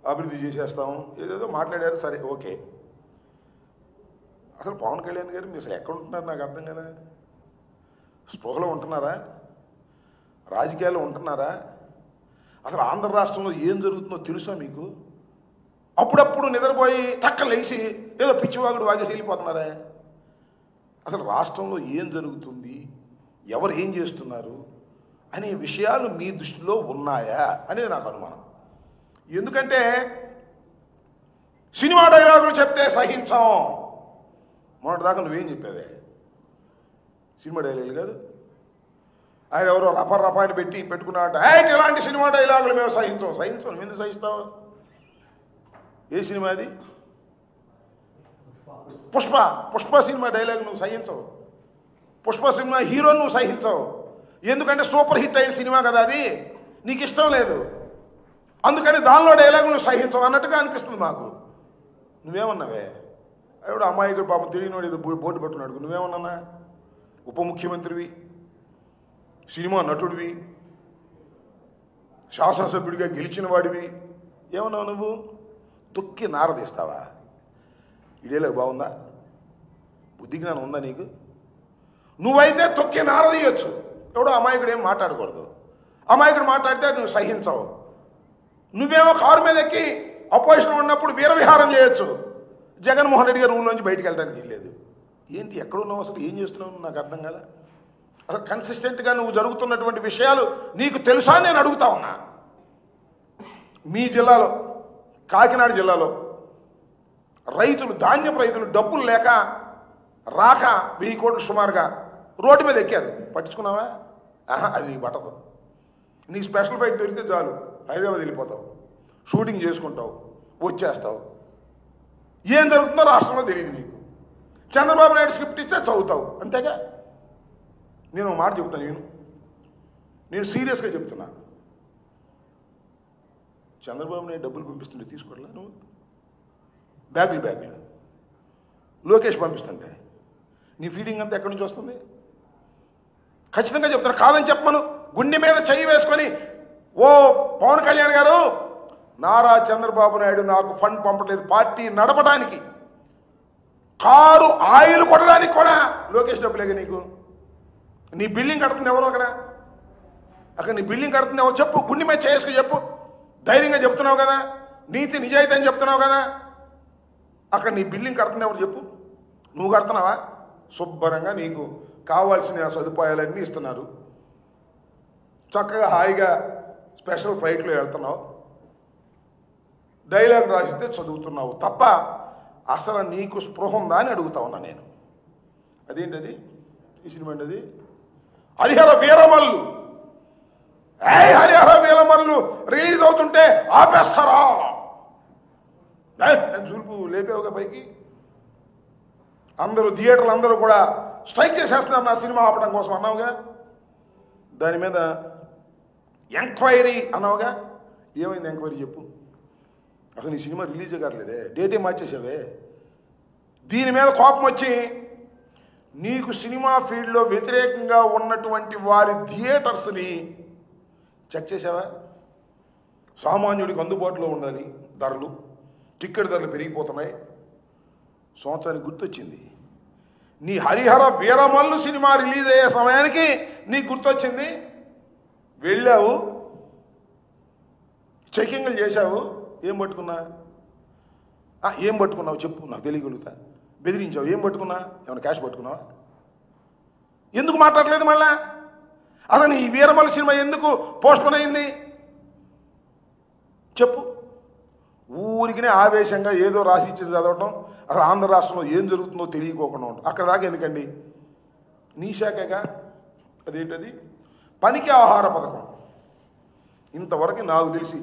అభివృద్ధి చేసేస్తాం ఏదేదో మాట్లాడారు. సరే, ఓకే. అసలు పవన్ కళ్యాణ్ గారు మీరు అసలు ఎక్కడ ఉంటున్నారు నాకు అర్థం కదా. స్పృహలో ఉంటున్నారా? రాజకీయాల్లో ఉంటున్నారా? అసలు ఆంధ్ర రాష్ట్రంలో ఏం జరుగుతుందో తెలుసా మీకు? అప్పుడప్పుడు నిద్రపోయి టక్క లేచి ఏదో పిచ్చివాగుడు వాగేసి వెళ్ళిపోతున్నారా? అసలు రాష్ట్రంలో ఏం జరుగుతుంది, ఎవరు ఏం చేస్తున్నారు అనే విషయాలు మీ దృష్టిలో ఉన్నాయా అనేది నాకు అనుమానం. ఎందుకంటే సినిమా డైలాగులు చెప్తే సహించాం. మొన్నటిదాకా నువ్వేం చెప్పావే? సినిమా డైలాగులు కాదు, ఆయన ఎవరో రపాన్ని పెట్టుకున్నాడు. ఇలాంటి సినిమా డైలాగులు మేము సహించాం. నువ్వు ఎందుకు సహిస్తావు? ఏ సినిమా అది? పుష్ప సినిమా డైలాగ్ నువ్వు సహించవు. పుష్ప సినిమా హీరో నువ్వు సహించవు. ఎందుకంటే సూపర్ హిట్ అయిన సినిమా కదా అది, నీకు ఇష్టం లేదు. అందుకని దానిలో డైలాగ్ నువ్వు సహించవు అన్నట్టుగా అనిపిస్తుంది మాకు. నువ్వేమన్నావే? ఎవడు అమ్మాయికుడు పాపం తెలియనివాడు ఏదో బోర్డు పట్టున్నాడు. నువ్వేమన్నా? ఉప ముఖ్యమంత్రివి, సినిమా నటుడివి, శాసనసభ్యుడిగా గెలిచిన వాడివి, ఏమన్నావు నువ్వు? తొక్కి నారదీస్తావా? ఇడేలాగా బాగుందా? బుద్ధి జ్ఞానం ఉందా నీకు? నువ్వైతే తొక్కి నారదీయొచ్చు. ఎవడో అమాయకుడు ఏం మాట్లాడకూడదు. అమాయకుడు మాట్లాడితే నువ్వు సహించవు. నువ్వేమో కారు మీద ఎక్కి అపోజిషన్ ఉన్నప్పుడు వీరవిహారం చేయొచ్చు. జగన్మోహన్ రెడ్డి గారు రూమ్ నుంచి బయటికి వెళ్ళడానికి వెళ్ళలేదు. ఏంటి, ఎక్కడున్నావు, అసలు ఏం చేస్తున్నావు నాకు అర్థం కదా. అసలు కన్సిస్టెంట్గా నువ్వు జరుగుతున్నటువంటి విషయాలు నీకు తెలుసా నేను అడుగుతా ఉన్నా. మీ జిల్లాలో, కాకినాడ జిల్లాలో రైతులు, ధాన్యపు రైతులు డబ్బులు లేక రాక 1000 కోట్లు సుమారుగా రోడ్డు మీద ఎక్కారు. పట్టించుకున్నావా? అది నీకు పట్టదు. నీ స్పెషల్ ఫ్లైట్ దొరికితే చాలు హైదరాబాద్ వెళ్ళిపోతావు, షూటింగ్ చేసుకుంటావు, వచ్చేస్తావు. ఏం జరుగుతుందో రాష్ట్రంలో తెలియదు నీకు. చంద్రబాబు నాయుడు స్క్రిప్ట్ ఇస్తే చదువుతావు, అంతేగా. నేను ఒక మాట చెప్తాను, నేను సీరియస్గా చెప్తున్నా. చంద్రబాబు నాయుడు డబ్బులు పంపిస్తుంటే తీసుకోవట్లా నువ్వు? బ్యాగులు లోకేష్ పంపిస్తుంటే నీ ఫీడింగ్ అంతా ఎక్కడి నుంచి వస్తుంది? ఖచ్చితంగా చెప్తున్నా, కాదని చెప్పమను. గుండె మీద చెయ్యి వేసుకొని, ఓ పవన్ కళ్యాణ్ గారు, నారా చంద్రబాబు నాయుడు నాకు ఫండ్ పంపట్లేదు పార్టీ నడపడానికి, కారు ఆయిల్ కొట్టడానికి కూడా లోకేష్ డబ్బులేగా నీకు. నీ బిల్డింగ్ కడుతుంది ఎవరో అక్కడ నీ బిల్డింగ్ కడుతుంది ఎవరు చెప్పు. గుండె మీద చేసుకు చెప్పు. ధైర్యంగా చెప్తున్నావు కదా, నీతి నిజాయితీ అని చెప్తున్నావు కదా. అక్కడ నీ బిల్డింగ్ కడుతుంది ఎవరు చెప్పు. నువ్వు కడుతున్నావా? శుభ్రంగా నీకు కావాల్సిన సదుపాయాలన్నీ ఇస్తున్నారు. చక్కగా హాయిగా స్పెషల్ ఫ్లైట్లో వెళ్తున్నావు, డైలాగ్ రాసిస్తే చదువుతున్నావు తప్ప అసలు నీకు స్పృహ ఉందా అని అడుగుతా ఉన్నా నేను. అదేంటది? ఈ సినిమా అండి అది, హరిహర వీరమల్లు. హరిహర వీరమల్లు రిలీజ్ అవుతుంటే ఆపేస్తారా? చూపు లేపేవుగా పైకి. అందరూ థియేటర్లు అందరూ కూడా స్ట్రైక్ చేసేస్తున్నారు నా సినిమా ఆపడం కోసం అన్నావుగా. దాని మీద ఎంక్వైరీ అన్నావుగా. ఏమైంది ఎంక్వైరీ చెప్పు. అసలు నీ సినిమా రిలీజే కావట్లేదే, డేటే మార్చేసావే. దీని మీద కోపం వచ్చి నీకు సినిమా ఫీల్డ్లో వ్యతిరేకంగా ఉన్నటువంటి వారి థియేటర్స్ని చెక్ చేసావా? సామాన్యుడికి అందుబాటులో ఉండాలి ధరలు, టికెట్ ధరలు పెరిగిపోతున్నాయి. సంవత్సరానికి గుర్తొచ్చింది, నీ హరిహర వీరమల్లు సినిమా రిలీజ్ అయ్యే సమయానికి నీకు గుర్తొచ్చింది. వెళ్ళావు, చెకింగ్లు చేశావు. ఏం పట్టుకున్నావు చెప్పు, నాకు తెలియగలుగుతా. బెదిరించావు. ఏం పట్టుకున్నా? ఏమైనా క్యాష్ పట్టుకున్నావా? ఎందుకు మాట్లాడలేదు మళ్ళా? అసలు ఈ వీరమల్లు సినిమా ఎందుకు పోస్ట్పోన్ అయింది చెప్పు. ఊరికినే ఆవేశంగా ఏదో రాసి ఇచ్చి చదవటం, అసలు ఆంధ్ర రాష్ట్రంలో ఏం జరుగుతుందో తెలియకోకుండా ఉంటుంది. అక్కడ దాకా ఎందుకండి? నీ శాఖగా. అదేంటది? పనికి ఆహార పథకం. ఇంతవరకు నాకు తెలిసి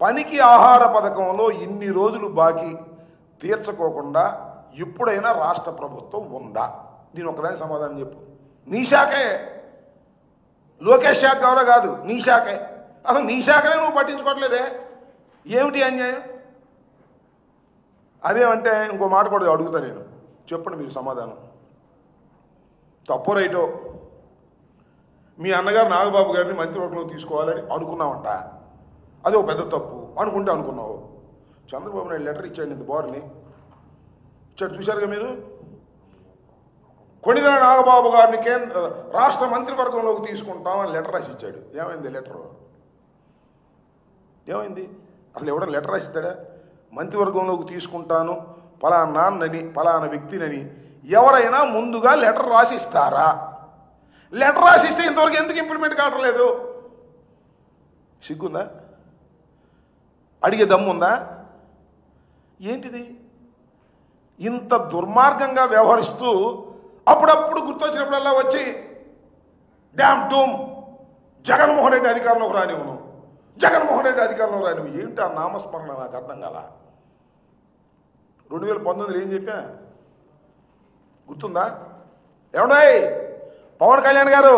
పనికి ఆహార పథకంలో ఇన్ని రోజులు బాకీ తీర్చుకోకుండా ఎప్పుడైనా రాష్ట్ర ప్రభుత్వం ఉందా? దీని ఒకదానికి సమాధానం చెప్పు. నీ శాఖే, లోకేష్ శాఖ ఎవరో కాదు, నీ శాఖే. అసలు నీ శాఖనే నువ్వు పట్టించుకోవట్లేదే, ఏమిటి అన్యాయం? అదేమంటే ఇంకో మాట కూడా అడుగుతా నేను, చెప్పండి మీరు సమాధానం. తప్పు రైటో మీ అన్నగారు నాగబాబు గారిని మంత్రివర్గంలో తీసుకోవాలని అనుకున్నామంట, అది ఒక పెద్ద తప్పు. అనుకుంటే అనుకున్నావు. చంద్రబాబు నాయుడు లెటర్ ఇచ్చాడు ఇంత బోర్ని ఇచ్చాడు, చూశారుగా మీరు. కొణిదెల నాగబాబు గారిని రాష్ట్ర మంత్రివర్గంలోకి తీసుకుంటామని లెటర్ రాసి ఇచ్చాడు. ఏమైంది లెటరు? ఏమైంది? అసలు ఎవడన్నా లెటర్ రాసిస్తాడా? మంత్రివర్గంలోకి తీసుకుంటాను పలానా నాన్నని పలానా వ్యక్తినని ఎవరైనా ముందుగా లెటర్ రాసి ఇస్తారా? లెటర్ రాసిస్తే ఇంతవరకు ఎందుకు ఇంప్లిమెంట్ కావట్లేదు? సిగ్గుందా? అడిగే దమ్ముందా? ఏంటిది? ఇంత దుర్మార్గంగా వ్యవహరిస్తూ అప్పుడప్పుడు గుర్తొచ్చినప్పుడల్లా వచ్చి డ్యామ్ డూమ్ జగన్మోహన్ రెడ్డి అధికారంలోకి రానివ్వను, జగన్మోహన్ రెడ్డి అధికారంలో రానివ్వు. ఏంటి ఆ నామస్మరణ? నాకు అర్థం కాల. 2019 ఏం చెప్పా గుర్తుందా? ఏమన్నాయి పవన్ కళ్యాణ్ గారు?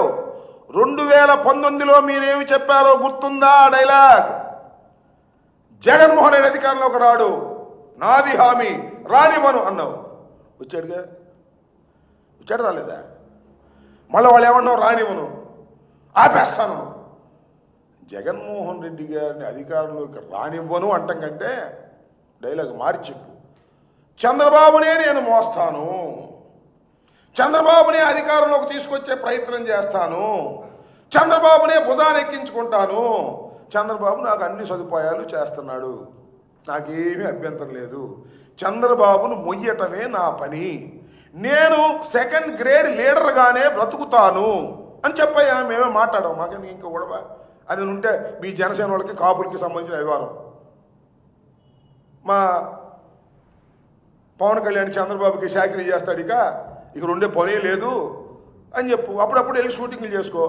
2019లో మీరేమి చెప్పారో గుర్తుందా? డైలాగ్, జగన్మోహన్ రెడ్డి అధికారంలోకి రాడు, నాది హామీ, రానివ్వను అన్నావు. వచ్చాడుగా? వచ్చాడు రాలేదా? మళ్ళీ వాళ్ళు ఏమన్నావు? రానివ్వను, ఆపేస్తాను. జగన్మోహన్ రెడ్డి గారిని అధికారంలోకి రానివ్వను అంటాం కంటే డైలాగ్ మార్చి చెప్పు. చంద్రబాబునే నేను మోస్తాను, చంద్రబాబునే అధికారంలోకి తీసుకొచ్చే ప్రయత్నం చేస్తాను, చంద్రబాబునే భుజాన్ని ఎక్కించుకుంటాను, చంద్రబాబు నాకు అన్ని సదుపాయాలు చేస్తున్నాడు, నాకేమీ అభ్యంతరం లేదు, చంద్రబాబును మొయ్యటమే నా పని, నేను సెకండ్ గ్రేడ్ లీడర్గానే బ్రతుకుతాను అని చెప్పాయా. మేమే మాట్లాడాం, మాకెందుకు ఇంకా గొడవ? అది ఉంటే మీ జనసేన వాళ్ళకి కాపులకి సంబంధించిన వ్యవహారం. మా పవన్ కళ్యాణ్ చంద్రబాబుకి చాకరీ చేస్తాడు, ఇక ఉండే పనే లేదు అని చెప్పు. అప్పుడప్పుడు వెళ్ళి షూటింగ్లు చేసుకో.